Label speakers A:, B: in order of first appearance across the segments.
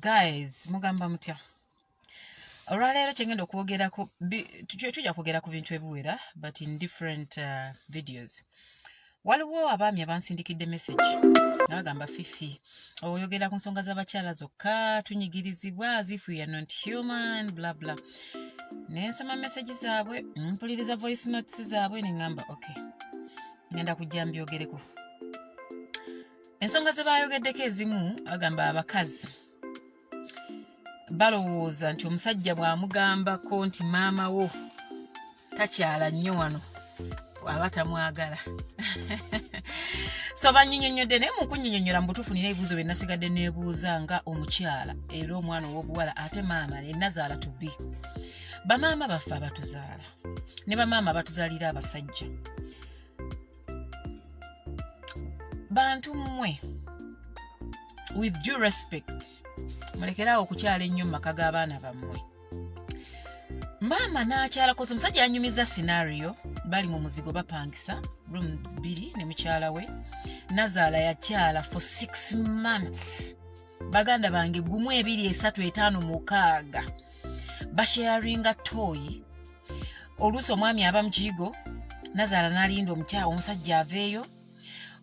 A: Guys, mugamba mutya. Olwaleero kyengenda okwogerako tujja kwogera ku bintu ebiwera but in different videos. Waliwo abaami abansindikidde message nabagamba Fifi oyogera ku nsonga z'abakyala zokka tunyigirizibwa as if we are not human blah blah. Nensoma message zaabwe mpuliriza voice notes zaabwe nengamba okay ngenda kujja mbyogereko. Ensonga ze bayogeddeko ezimu agamba abakazi balowooza nti omusajja bw'amugambako nti maama wo takyala nnyo wano aba tamwagala. So banyinyonnyodde naye mu kunyinyonnyola mu butuufu nina ebibuuzo bye nasigadde neebuuza nga omukyala era omwana ow'obuwala ate maama Nazaala tubbi. Bamaama baffe abatuzaala ne bamaama abatuzaalira abasajja. Bantu mmwe with due respect mulekerawo okukyala ennyo mu maka g'abaana bammwe. Maama n'akyala koze omusajja yanyumiza scenario bali mu muzigo bapangisa rooms 2 ne mukyala we. Nazaala yakyala for 6 months. Baganda bange 1 2 3 5 6 basharinga toyi. Oluusi omwami aba mu kiyigo Nazaala n'alinda omusajja aveeyo.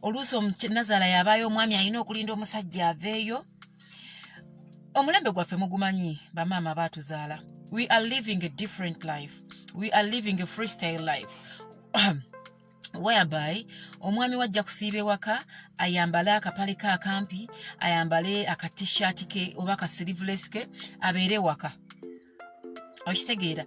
A: Oluusi Nazaala yabaayo omwami alina okulinda omusajja aveeyo. Omulembe gwaffe mugumanyi bamaama batuzaala. We are living a different life. We are living a freestyle life. Whereby omwami wajja kusiiba ewaka ayambale akapale ka akampi ayambale akatishaati ke oba ka sleeveless ke abeere waka. Okitegeera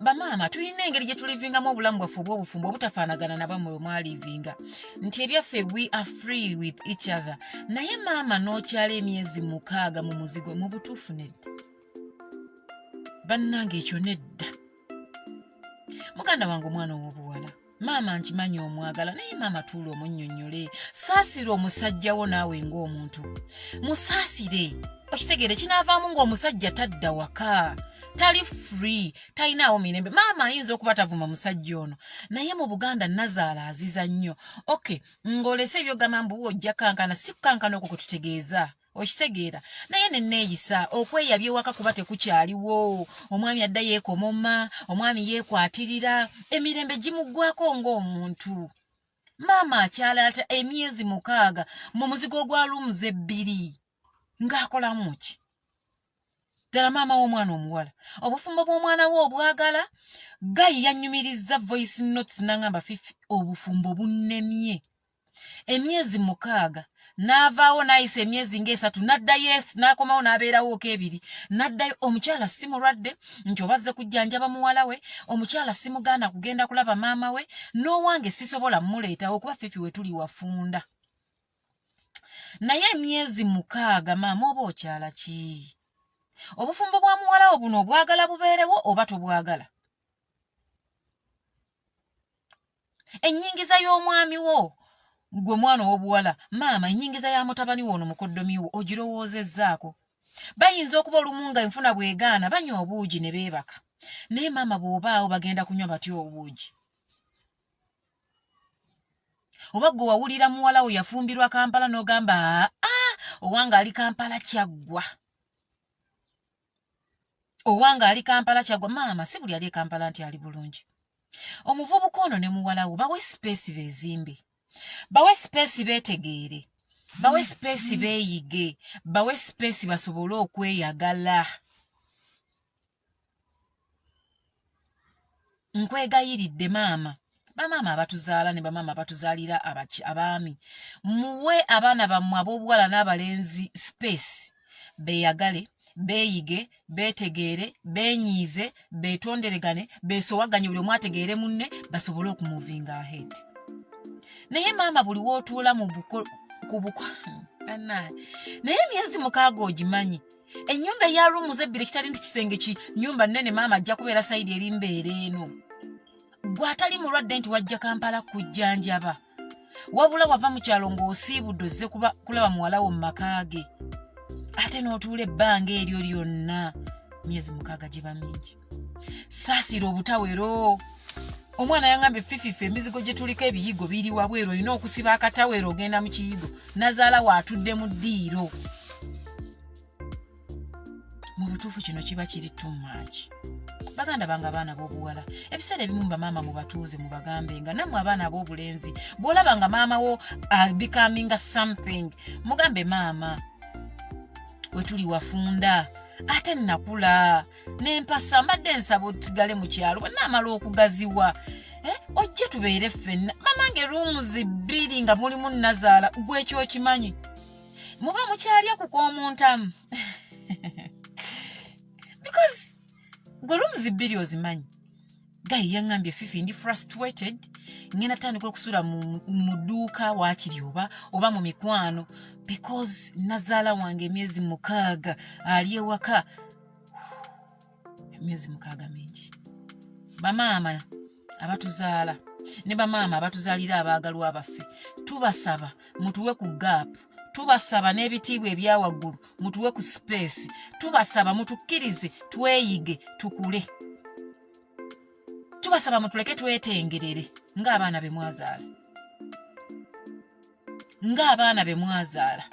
A: bamaama tulina engeri gye tulivingamu obulamu bwaffe obw'obufumbo obutafaanagana na bamwe mwalivinga nti ebyaffe we are free with each other. Naye maama n'okyala emyezi 6 mu muzigo mu butuufu nedda. Bannange ekyo nedda. Muganda wange omwana ow'obuwala maama nkimanyi omwagala naye maama tuula omunnyonnyole. Saasira omusajja wo naawe ng'omuntu musaasire. Okitegeere kinaavaamu ng'omusajja tadda waka tali free talinawo mirembe. Maama ayinza okuba tavuma musajja ono naye mu Buganda Nazaala aziza nnyo. Okay ng'olese ebyogamba mbu ojja kankana si kankana okwo kwe tutegeeza. Okitegeera naye nenneeyisa okweyabya ewaka kuba tekukyaliwo. Omwami adda yeekomoma omwami yeekwatirira emirembe gimuggwako ng'omuntu. Maama akyala ata emyezi 6 mu muzigo gwa rooms 2 ng'akolamu ki? Ddala maama w'omwana omuwala obufumbo bw'omwana we obwagala. Gayi yannyumirizza voice notes n'angamba Fifi obufumbo bunnemye. Emyezi 6 n'avaawo n'ayisa emyezi nga3 n'addayo n'akomawo n'abeerawo k'ebiri n'addayo. Omukyala si mulwadde nti obazze kujjanjaba muwala we. Omukyala si mugaana kugenda kulaba maama we. N'owange sisobola mmuleetawo kuba Fifi we tuli wafunda. Naye emyezi 6 maama oba okyala ki? Obufumbo bwa muwala wo buno obwagala bubeerewo oba tobwagala? Ennyingiza y'omwami wo gwe mwana ow'obuwala maama ennyingiza ya mutabani wo ono mukoddomi wo ogirowoozezzaako? Bayinza okuba olumu nga enfuna bwegaana banywa obuugi ne beebaka naye maama bw'obaawo bagenda kunywa batya obuugi? Oba gwe wawulira muwala wo yafumbirwa Kampala n'ogamba owange ali Kampala kyaggwa. Owange ali Kampala kyaggwa. Maama si buli ali Kampala nti ali bulungi. Omuvubuka ono ne muwala wo bawe space beezimbe. Bawe space beetegeere. Bawe space beeyige. Bawe space basobole okweyagala. Nkwegayiridde maama. Bamaama abatuzaala ne bamaama abatuzaalira abaami muwe abaana bammwe ab'obuwala n'abalenzi space beeyagale beeyige beetegeere beenyiize beetonderegane beesowaganye buli omu ategeere munne basobole okumuvinga ahead. Naye maama buli w'otuula mu naye emyezi 6 ogimanyi. Ennyumba eya rooms 2 kitali nti kisenge ki nnyumba nnene maama ajja kubeera sayidi eri mbeera eno. Gwe atali mulwadde nti wajja Kampala kujjanjaba wabula wava mu kyalo ng'osiibudde ozze kulaba muwala wo mu maka ge ate n'otuula ebbanga eryo lyonna. Myezi 6 giba mingi. Saasira obutawero. Omwana yangambye Fifi emizigo gye tuliko ebiyigo biri wabweru olina okusiba akatawero ogenda mu kiyigo. Nazaala waatudde mu ddiiro. mu butuufu kino kiba kiri too much. Baganda bange abaana b'obuwala ebiseera ebimu bamaama mubatuuze mubagambe nga nammwe abaana ab'obulenzi bw'olaba nga maama wo becoming something mugambe maama wetuli wafunda ate nakula n'empasa mbadde nsaba otigale mu kyalo bwe naamala okugaziwa ojje tubeere ffenna mamange rooms 2 nga mulimu Nazaala gwekyo okimanyi muba mukyalya kukoomuntamu because gwe rooms 2 ozimanyi gayi yaŋŋambye Fifi ndi frustrated ngenda tandika okusula mu dduuka waakiri oba mu mikwano because Nazaala wange emyezi 6 ali ewaka emyezi 6 mingi. Bamaama abatuzaala ne bamaama abatuzaalira abaagalwa abaffe tubasaba mutuwe ku gap, tubasaba n'ebitiibwa ebyawaggulu mutuwe ku space, tubasaba mutukkirize tweyige tukule, tubasaba mutuleke twetengerere ng'abaana be mwazaala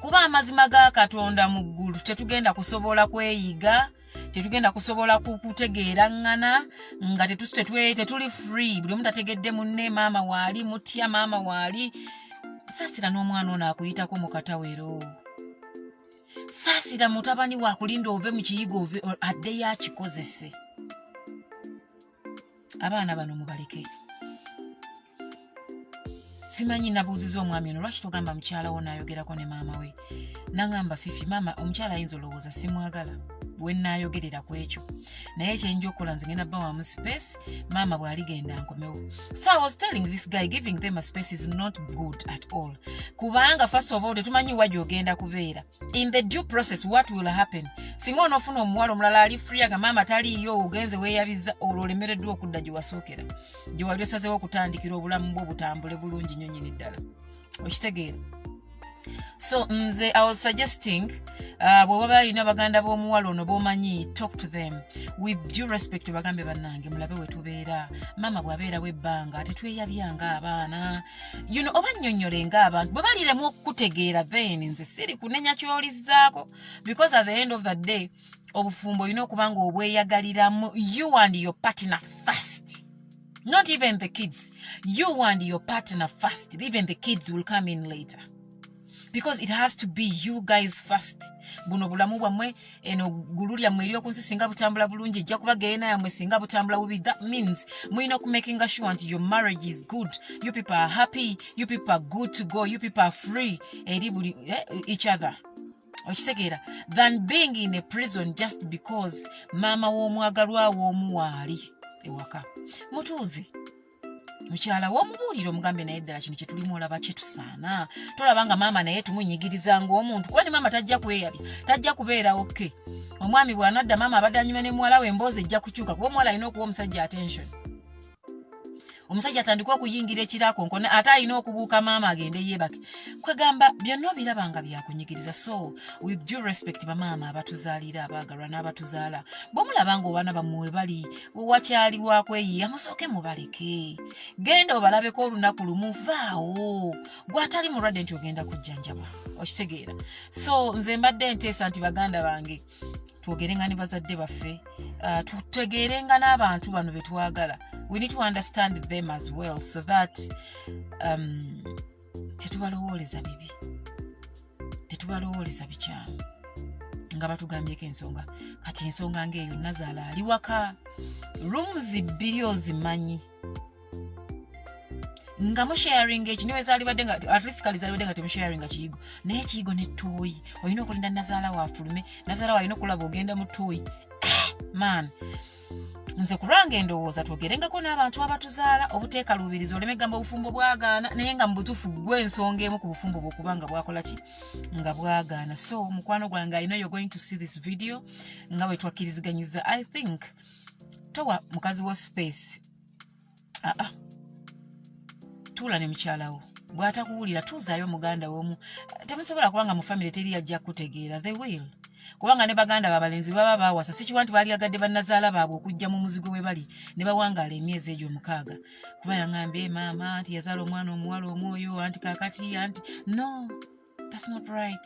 A: kuba amazima ga Katonda mu ggulu tetugenda kusobola kweyiga, tetugenda kusobola kutegeera ngana nga tetuli free. Buli omu tategedde munne maama waali mutya maama waali. Saasira n'omwana ono akuyitako mu katawero, saasira mutabani waakulinda ove mu kiyigo adde yakikozese. Abaana bano mubaleke. Simanyi nabuuziza omwami ono lwaki togamba mukyala wo n'ayogerako ne maama we. Nangamba Fifi maama omukyala ayinza olowooza simwagala bwe naayogerera ku ekyo, naye kyenja okukola nze ngenda bba wamu space maama bw'aligenda nkomewo. So I was telling this guy giving them a space is not good at all. Kubanga first of all tetumanyi wa gy'ogenda kubeera. In the due process what will happen? Singa onoofuna omuwala omulala ali free aga maama taliiyo ogenze weeyabiza olwo olemereddwa okudda gye wasookera, gye wali osazeewo okutandikira obulamu bwo butambule bulungi nnyo nnyini ddala. Okitegeera? So nze I was suggesting bwe waba alina baganda b'omuwala ono b'omanyi talk to them with due respect. Bagambe bannange mulabe we tubeera, maama bw'abeera w'ebbanga tetweyabya ng'abaana oba nnyonnyole ng'abantu bwe baliremu okukutegeera then nze siri kunenya ky'olizzaako, because at the end of the day obufumbo olina okuba nga obweyagaliramu you and your partner first, not even the kids. You and your partner first, even the kids will come in later. Because it has to be you guys first. Buno bulamu bwammwe eno ggulu lyammwe eryokunsi singa butambula bulungi ejja kuba geena yammwe singa butambula bubi. That means mulina making sure that your marriage is good. You people are happy. You people are good to go. You people are free eri each other. Okitegeera? Than being in a prison just because maama w'omwagalwa w'omuwaali ewaka. Mutuuze mukyala w'omubuulire omugambe naye ddala kino kye tulimu olaba kye tusaana. Tolabanga maama naye tumunyigiriza ng'omuntu kuba ne maama tajja kweyabya, tajja kubeera okke. Omwami bw'anadda maama abadde anyuma ne muwala we emboozi ejja kukyuka kuba omuwala alina okuwa omusajja attention. Omusajja atandika okuyingira ekirakonkone ate alina okubuuka maama agende yeebake. Kwegamba byonna obirabanga byakunyigiriza. So with due respect bamaama abatuzaalira abaagalwa n'abatuzaala bw'omulabanga obaana bammwe bali wakyali wakweyiya musooke mubaleke, genda obalabeko olunaku lumu vaawo gw'atali mulwadde nti ogenda kujjanjabwa. Okitegeera? So nze mbadde nteesa nti baganda bange twogerenga ne bazadde baffe, tutegeerenga n'abantu bano be twagala. We need to understand them as well so that tetubalowooleza bibi, tetubalowooleza bikyamu nga batugambyeko ensonga. Kati ensonga ng'eyo Nazaala ali waka, rooms 2 ozimanyi nga musharinga ekiniwe zaalibadde nga at least kali zaalibadde nga temusharinga kiyigo, naye kiyigo ne ttooyi olina okulinda Nazaala waafulume, Nazaala walina okulaba ogenda mu ttooyi. Man, nze kulwanga endowooza twogerengako n'abantu abatuzaala obuteekaluubiriza oleme gamba obufumbo bwagaana naye nga mu butuufu gw'ensonga emu ku bufumbo bw'okubanga bwakola ki nga bwagaana. So mukwano gwange I know you're going to see this video nga bwe twakkiriziganyiza. I think towa mukazi wo space. Tuula ne mukyalawo bw'atakuwulira tuuzaayo muganda w'omu. Temusobola kubanga mu family teri yajja kutegeera. They will. Kubanga ne baganda babalenzi baba baawasa sikiwa nti baali agadde bannazaala baabwe okujja mu muzigo we bali ne bawangaala emyezi egyo 6. Kuba yaŋŋambye maama anti yazaala omwana omuwala omwoyo anti kaakati anti no, that's not right.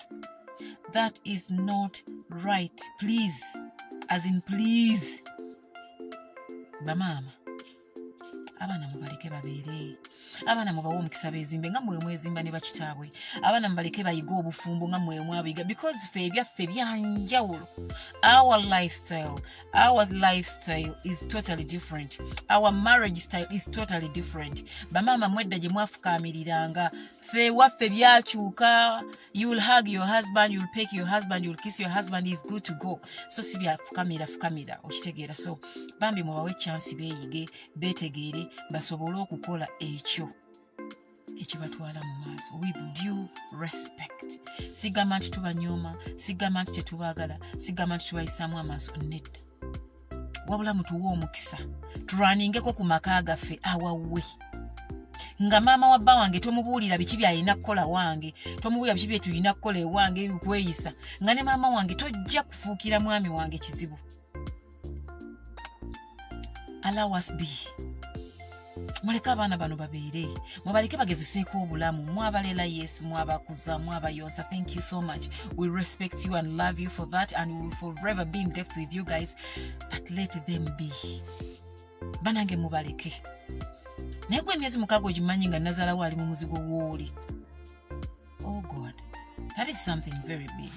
A: That is not right. Please. As in please. Bamama. Abana mubaleke babeere. Abana mubawo omukisa bezimbe nga mwe mwezimba ne bakitaabwe. Abana mubaleke bayiga obufumbo nga mwe mwabiga because ffe ebyaffe byanjawulo. Our lifestyle is totally different. Our marriage style is totally different. Bamama mwedda gye mwafukaamiriranga ffe waffe byakyuka. You will hug your husband, you will peck your husband, you will kiss your husband, is good to go. So si byafukamira okitegeera. So bambi mubawe chance beeyige beetegeere basobole okukola ekyo ekibatwala mu maaso with due respect. Sigamba nti tubanyooma, sigamba nti tetubaagala, sigamba nti tubayisaamu amaaso, nedda. Wabula mutuwe omukisa tulwaningeko ku maka gaffe awawe. Nga maama wa bba wange tomubuulira biki byalina kukola wange, tomubuulira biki bye tulina kukola ewange ebikweyisa, nga ne maama wange tojja kufuukira mwami wange kizibu. Allow us be. Muleka abaana bano babeere, mubaleke bagezeseeko obulamu, mwabalela yesu, mwabakuza, mwabayonsa. Thank you so much. We respect you and love you for that, and we will forever be in depth with you guys, but let them be. Banange mubaleke. Naye gwe emyezi mukaaga ogimanyi nga Nazaala wali mu muzigo w'oli. Oh God, that is something very big.